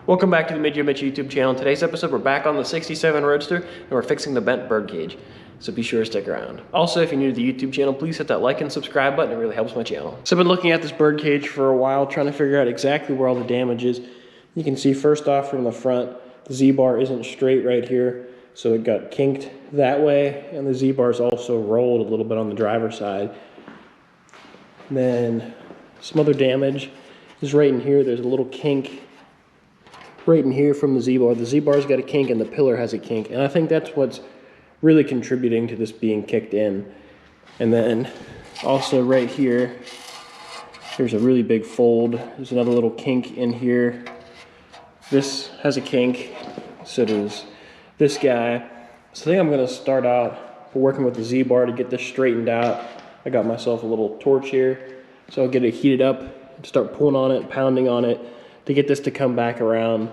Welcome back to the Mid-Year Mitch YouTube channel. In today's episode, we're back on the 67 Roadster and we're fixing the bent birdcage. So be sure to stick around. Also, if you're new to the YouTube channel, please hit that like and subscribe button. It really helps my channel. So I've been looking at this birdcage for a while, trying to figure out exactly where all the damage is. You can see first off from the front, the Z-bar isn't straight right here. So it got kinked that way. And the Z-bar is also rolled a little bit on the driver's side. And then some other damage is right in here. There's a little kink right in here from the Z-bar. The Z-bar's got a kink and the pillar has a kink. And I think that's what's really contributing to this being kicked in. And then also right here, there's a really big fold. There's another little kink in here. This has a kink, so does this guy. So I think I'm gonna start out working with the Z-bar to get this straightened out. I got myself a little torch here. So I'll get it heated up and start pulling on it, pounding on it, to get this to come back around.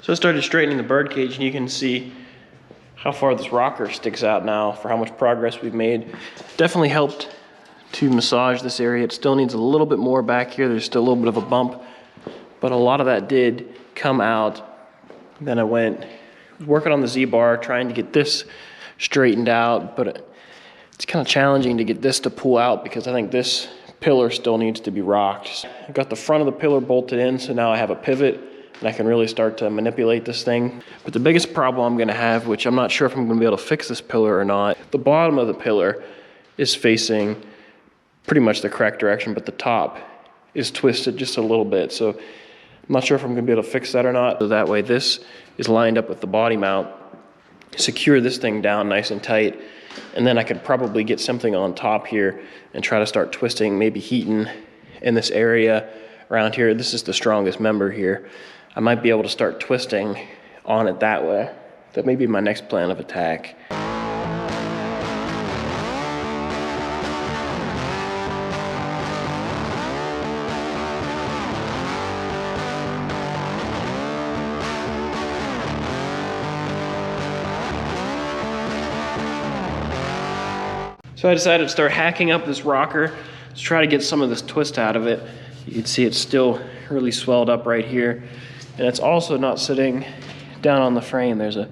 So I started straightening the birdcage, and you can see how far this rocker sticks out now for how much progress we've made. Definitely helped to massage this area. It still needs a little bit more back here. There's still a little bit of a bump, but a lot of that did come out. Then I was working on the Z-bar, trying to get this straightened out, but it's kind of challenging to get this to pull out because I think this pillar still needs to be rocked. I got the front of the pillar bolted in, so now I have a pivot and I can really start to manipulate this thing. But the biggest problem I'm gonna have, which I'm not sure if I'm gonna be able to fix this pillar or not, the bottom of the pillar is facing pretty much the correct direction, but the top is twisted just a little bit. So I'm not sure if I'm gonna be able to fix that or not. So that way this is lined up with the body mount, secure this thing down nice and tight, and then I could probably get something on top here and try to start twisting, maybe heating in this area around here. This is the strongest member here. I might be able to start twisting on it that way. That may be my next plan of attack. So I decided to start hacking up this rocker to try to get some of this twist out of it. You can see it's still really swelled up right here. And it's also not sitting down on the frame. There's a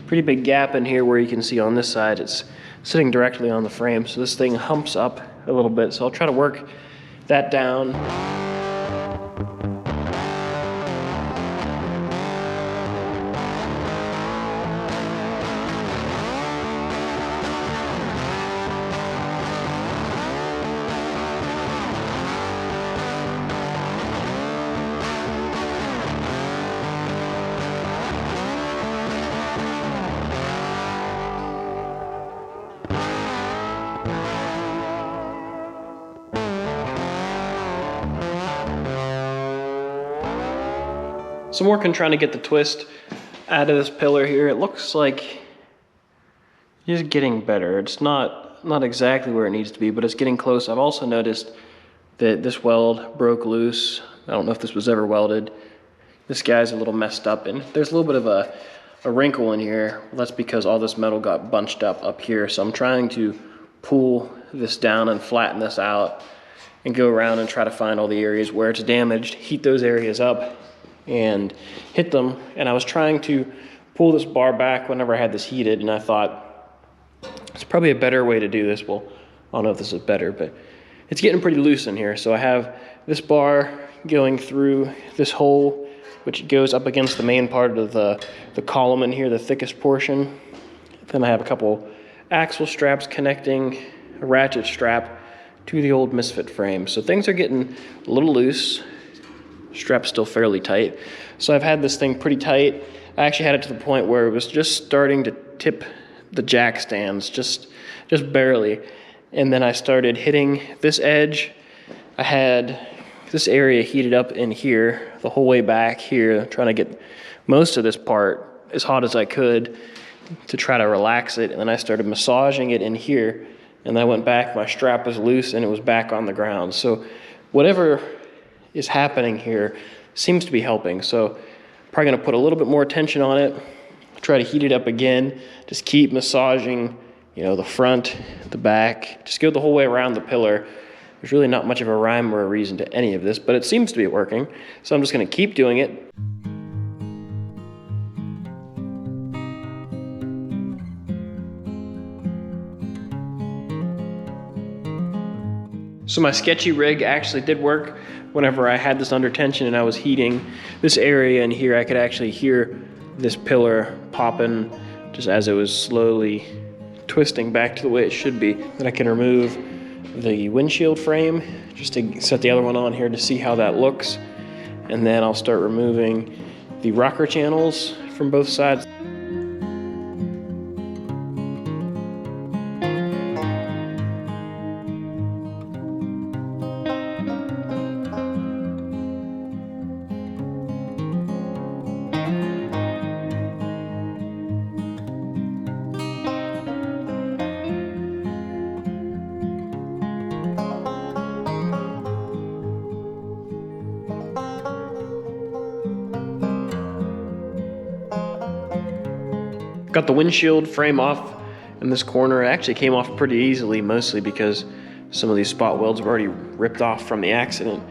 pretty big gap in here where you can see on this side it's sitting directly on the frame. So this thing humps up a little bit. So I'll try to work that down. So I'm working trying to get the twist out of this pillar here. It looks like it's getting better. It's not exactly where it needs to be, but it's getting close. I've also noticed that this weld broke loose. I don't know if this was ever welded. This guy's a little messed up, and there's a little bit of a wrinkle in here. Well, that's because all this metal got bunched up here. So I'm trying to pull this down and flatten this out and go around and try to find all the areas where it's damaged, heat those areas up, and hit them. And I was trying to pull this bar back whenever I had this heated, and I thought it's probably a better way to do this. Well, I don't know if this is better, but it's getting pretty loose in here. So I have this bar going through this hole, which goes up against the main part of the column in here, the thickest portion. Then I have a couple axle straps connecting a ratchet strap to the old Misfit frame. So things are getting a little loose. Strap's still fairly tight. So I've had this thing pretty tight. I actually had it to the point where it was just starting to tip the jack stands, just barely. And then I started hitting this edge. I had this area heated up in here, the whole way back here, trying to get most of this part as hot as I could to try to relax it. And then I started massaging it in here, and I went back, my strap was loose, and it was back on the ground. So whatever is happening here seems to be helping. So probably gonna put a little bit more tension on it, try to heat it up again, just keep massaging, you know, the front, the back, just go the whole way around the pillar. There's really not much of a rhyme or a reason to any of this, but it seems to be working. So I'm just gonna keep doing it. So my sketchy rig actually did work. Whenever I had this under tension and I was heating this area in here, I could actually hear this pillar popping just as it was slowly twisting back to the way it should be. Then I can remove the windshield frame just to set the other one on here to see how that looks. And then I'll start removing the rocker channels from both sides. Got the windshield frame off in this corner. It actually came off pretty easily, mostly because some of these spot welds were already ripped off from the accident.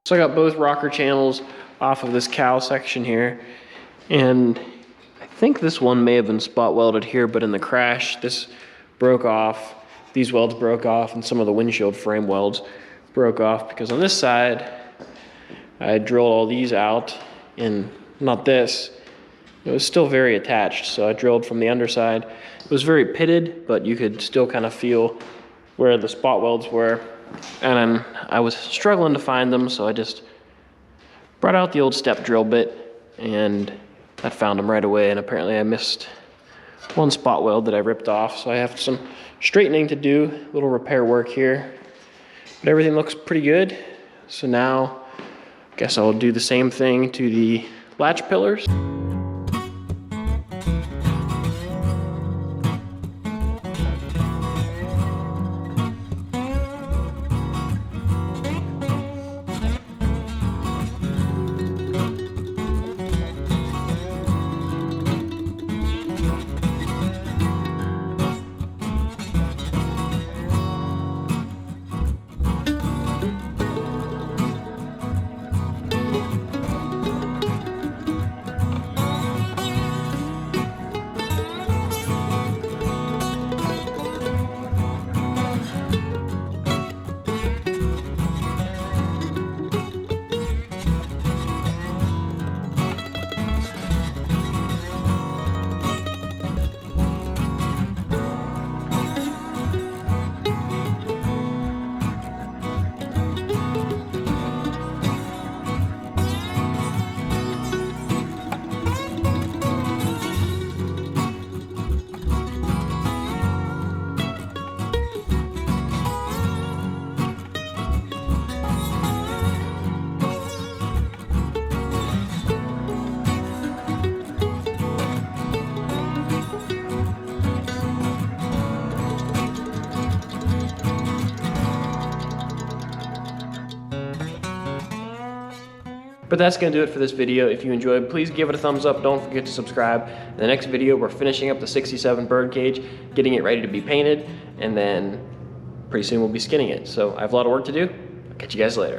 So I got both rocker channels off of this cowl section here, and I think this one may have been spot welded here, but in the crash, this broke off, these welds broke off, and some of the windshield frame welds broke off, because on this side, I drilled all these out, and not this. It was still very attached, so I drilled from the underside. It was very pitted, but you could still kind of feel where the spot welds were. And I was struggling to find them, so I just brought out the old step drill bit, and I found them right away. And apparently I missed one spot weld that I ripped off, so I have some straightening to do, a little repair work here. But everything looks pretty good. So now I guess I'll do the same thing to the latch pillars. But that's gonna do it for this video. If you enjoyed, please give it a thumbs up. Don't forget to subscribe. In the next video, we're finishing up the 67 Birdcage, getting it ready to be painted, and then pretty soon we'll be skinning it. So I have a lot of work to do. I'll catch you guys later.